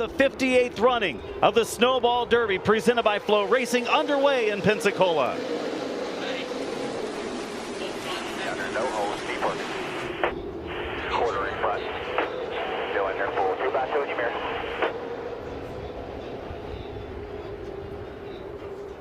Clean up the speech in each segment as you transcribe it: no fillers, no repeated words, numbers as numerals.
The 58th running of the Snowball Derby presented by FloRacing underway in Pensacola. No holes, deep work. Quarter in front. Still in there, full. 2 back, 2 in your mirror.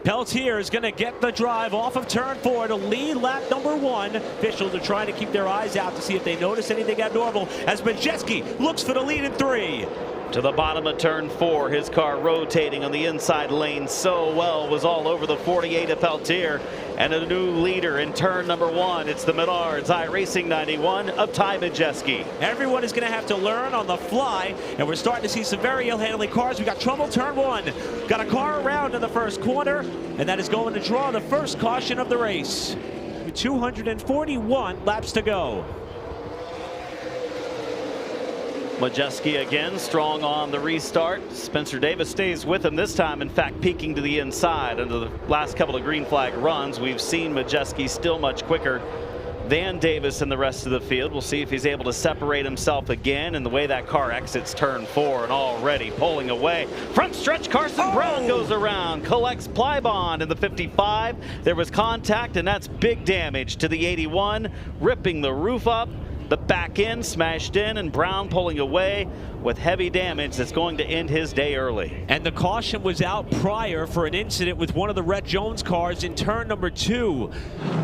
Peltier is going to get the drive off of turn 4 to lead lap number 1. Officials are trying to keep their eyes out to see if they notice anything abnormal as Majeski looks for the lead in 3. To the bottom of turn 4, his car rotating on the inside lane so well, was all over the 48 of Peltier, and a new leader in turn number 1. It's the Menards iRacing 91 of Ty Majeski. Everyone is going to have to learn on the fly, and we're starting to see some very ill-handling cars. We got trouble turn 1. Got a car around in the first corner, and that is going to draw the first caution of the race. 241 laps to go. Majeski again strong on the restart. Spencer Davis stays with him this time, in fact peeking to the inside. Under the last couple of green flag runs, we've seen Majeski still much quicker than Davis and the rest of the field. We'll see if he's able to separate himself again, and the way that car exits turn 4 and already pulling away. Front stretch, Carson Brown goes around, collects Plybond in the 55. There was contact, and that's big damage to the 81, ripping the roof up. The back end smashed in, and Brown pulling away with heavy damage that's going to end his day early. And the caution was out prior for an incident with one of the Red Jones cars in turn number 2.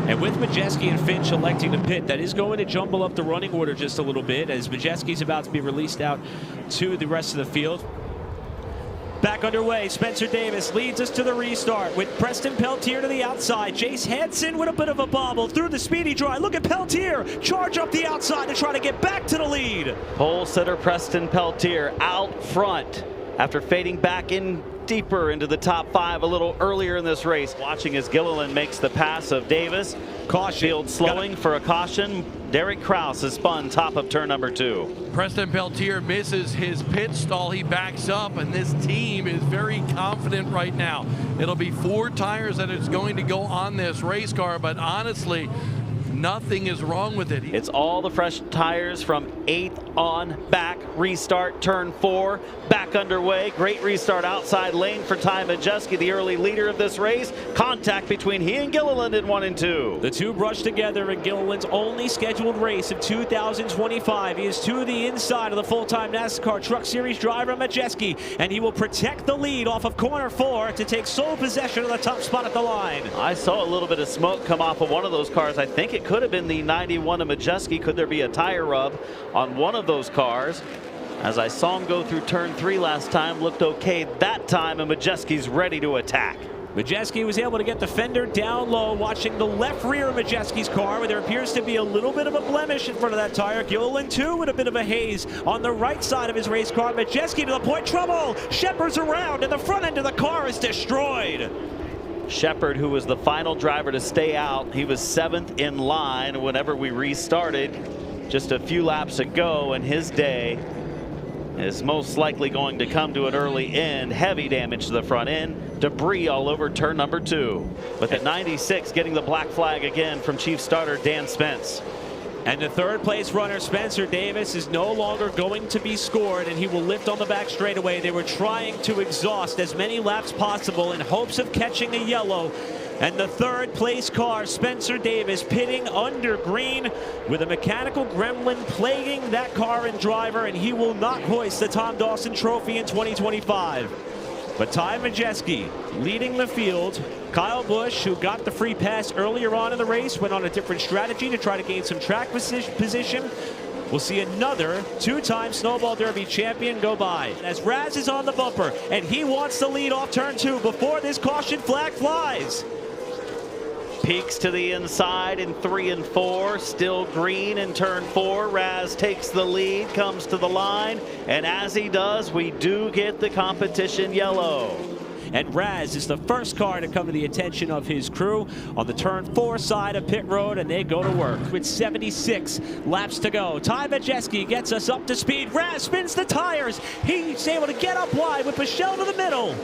And with Majeski and Finch electing to pit, that is going to jumble up the running order just a little bit as Majeski's about to be released out to the rest of the field. Back underway, Spencer Davis leads us to the restart with Preston Peltier to the outside. Jace Hansen with a bit of a bobble through the speedy dry. Look at Peltier charge up the outside to try to get back to the lead. Pole sitter Preston Peltier out front after fading back in deeper into the top 5 a little earlier in this race. Watching as Gilliland makes the pass of Davis. Caution. Field slowing for a caution. Derek Kraus is spun top of turn number 2. Preston Peltier misses his pit stall. He backs up, and this team is very confident right now. It'll be 4 tires that it's going to go on this race car, but honestly, nothing is wrong with it. It's all the fresh tires from 8th on back. Restart turn 4, back underway. Great restart outside lane for Ty Majeski, the early leader of this race. Contact between he and Gilliland in 1 and 2. The two brush together in Gilliland's only scheduled race of 2025. He is to the inside of the full-time NASCAR Truck Series driver Majeski, and he will protect the lead off of corner 4 to take sole possession of the top spot at the line. I saw a little bit of smoke come off of one of those cars. I think it could have been the 91 of Majeski. Could there be a tire rub on one of those cars? As I saw him go through turn 3 last time, looked okay that time, and Majeski's ready to attack. Majeski was able to get the fender down low, watching the left rear of Majeski's car, where there appears to be a little bit of a blemish in front of that tire. Gilliland too with a bit of a haze on the right side of his race car. Majeski to the point, trouble! Shepard's around, and the front end of the car is destroyed. Shepard, who was the final driver to stay out, he was 7th in line whenever we restarted just a few laps ago, and his day is most likely going to come to an early end. Heavy damage to the front end, debris all over turn number 2. But at 96 getting the black flag again from chief starter Dan Spence. And the 3rd place runner, Spencer Davis, is no longer going to be scored, and he will lift on the back straightaway. They were trying to exhaust as many laps possible in hopes of catching a yellow. And the 3rd place car, Spencer Davis, pitting under green with a mechanical gremlin plaguing that car and driver, and he will not hoist the Tom Dawson Trophy in 2025. But Ty Majeski leading the field. Kyle Busch, who got the free pass earlier on in the race, went on a different strategy to try to gain some track position. We'll see another 2-time Snowball Derby champion go by as Raz is on the bumper, and he wants to lead off turn 2 before this caution flag flies. Peaks to the inside in 3 and 4, still green in turn 4. Raz takes the lead, comes to the line, and as he does, we do get the competition yellow. And Raz is the first car to come to the attention of his crew on the turn 4 side of pit road, and they go to work with 76 laps to go. Ty Majeski gets us up to speed. Raz spins the tires. He's able to get up wide with Michelle to the middle.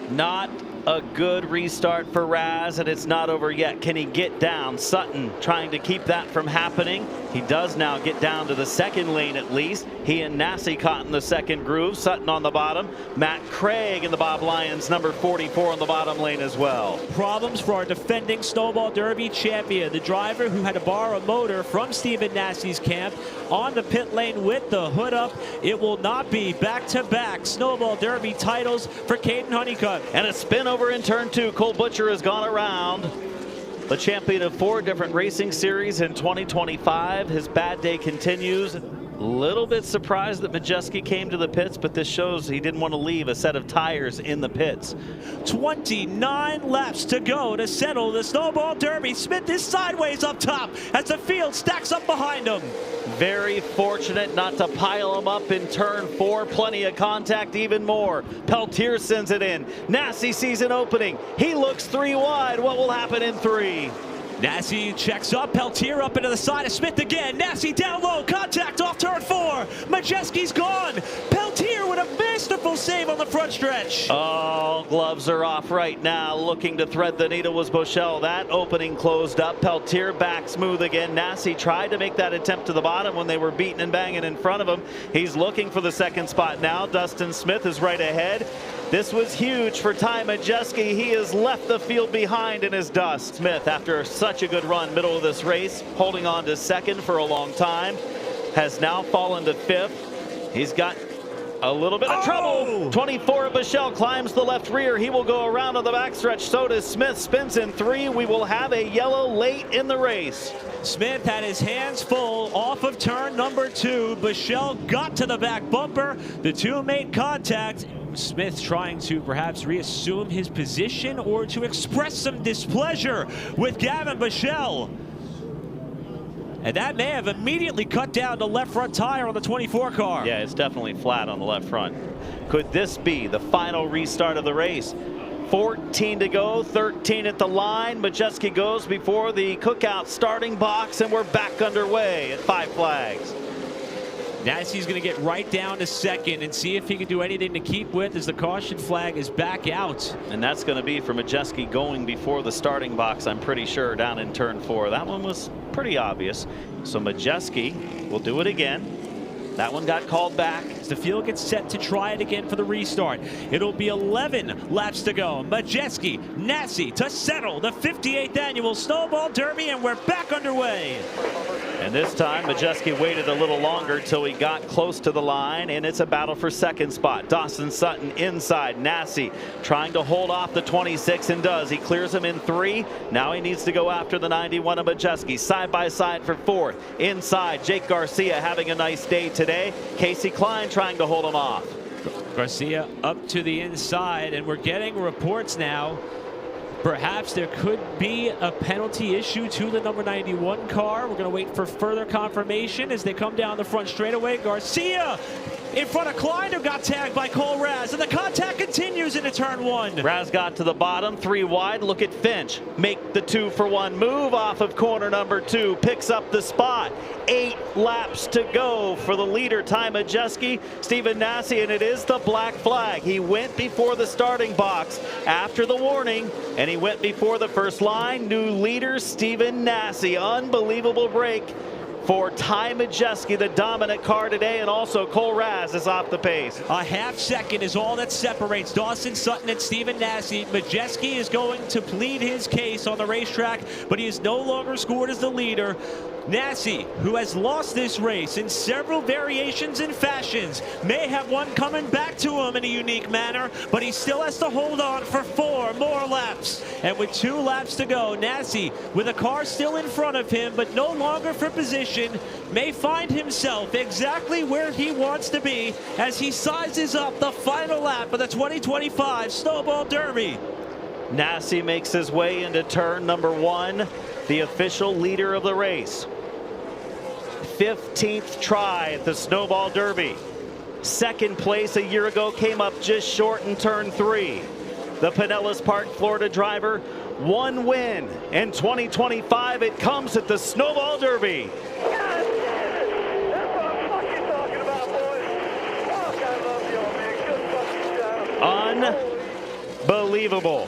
Not a good restart for Raz, and it's not over yet. Can he get down? Sutton trying to keep that from happening. He does now get down to the second lane at least. He and Nassi caught in the second groove. Sutton on the bottom. Matt Craig and the Bob Lyons number 44 on the bottom lane as well. Problems for our defending Snowball Derby champion, the driver who had to borrow a motor from Stephen Nassi's camp on the pit lane with the hood up. It will not be back-to-back Snowball Derby titles for Caden Honeycutt. And a spin over in turn 2. Cole Butcher has gone around. The champion of 4 different racing series in 2025. His bad day continues. A little bit surprised that Majeski came to the pits, but this shows he didn't want to leave a set of tires in the pits. 29 laps to go to settle the Snowball Derby. Smith is sideways up top as the field stacks up behind him. Very fortunate not to pile him up in turn 4. Plenty of contact, even more. Peltier sends it in. Nassi sees an opening. He looks 3 wide. What will happen in 3? Nassi checks up. Peltier up into the side of Smith again. Nassi down low. Contact off turn 4. Majeski's gone. Peltier with a masterful save on the front stretch. Oh, gloves are off right now. Looking to thread the needle was Boschel. That opening closed up. Peltier back smooth again. Nassi tried to make that attempt to the bottom when they were beating and banging in front of him. He's looking for the second spot now. Dustin Smith is right ahead. This was huge for Ty Majeski. He has left the field behind in his dust. Smith, after such a good run middle of this race, holding on to second for a long time, has now fallen to 5th. He's got a little bit of trouble. 24 of Boschel climbs the left rear. He will go around on the backstretch. So does Smith. Spins in 3. We will have a yellow late in the race. Smith had his hands full off of turn number 2. Boschel got to the back bumper. The two made contact. Smith trying to perhaps reassume his position or to express some displeasure with Gavin Boschel. And that may have immediately cut down the left front tire on the 24 car. Yeah, it's definitely flat on the left front. Could this be the final restart of the race? 14 to go, 13 at the line. Majeski goes before the cookout starting box, and we're back underway at 5 Flags. Nassi's going to get right down to second and see if he can do anything to keep with as the caution flag is back out. And that's going to be for Majeski going before the starting box, I'm pretty sure, down in turn 4. That one was pretty obvious. So Majeski will do it again. That one got called back. As the field gets set to try it again for the restart. It'll be 11 laps to go. Majeski, Nassi to settle the 58th annual Snowball Derby, and we're back underway. And this time, Majeski waited a little longer till he got close to the line, and it's a battle for second spot. Dawson Sutton inside. Nassi trying to hold off the 26 and does. He clears him in 3. Now he needs to go after the 91 of Majeski. Side by side for 4th. Inside, Jake Garcia having a nice day today. Casey Klein trying to hold him off. Garcia up to the inside, and we're getting reports now. Perhaps there could be a penalty issue to the number 91 car. We're going to wait for further confirmation as they come down the front straightaway. Garcia in front of Klein, who got tagged by Cole Raz, and the contact continues into turn 1. Raz got to the bottom, 3 wide. Look at Finch. Make the 2-for-1 move off of corner number 2. Picks up the spot. 8 laps to go for the leader, Ty Majeski, Stephen Nassi, and it is the black flag. He went before the starting box after the warning, and he went before the first line. New leader, Stephen Nassi. Unbelievable break for Ty Majeski, the dominant car today, and also Cole Raz is off the pace. A half second is all that separates Dawson Sutton and Stephen Nassi. Majeski is going to plead his case on the racetrack, but he is no longer scored as the leader. Nassi, who has lost this race in several variations and fashions, may have one coming back to him in a unique manner, but he still has to hold on for 4 more laps. And with 2 laps to go, Nassi, with a car still in front of him, but no longer for position, may find himself exactly where he wants to be as he sizes up the final lap of the 2025 Snowball Derby. Nassi makes his way into turn number 1, the official leader of the race. 15th try at the Snowball Derby. Second place a year ago, came up just short in turn 3. The Pinellas Park, Florida driver, 1 win. In 2025, it comes at the Snowball Derby. That's what I'm fucking talking about, boys. Fuck, I love y'all, man. Good fucking job. Unbelievable.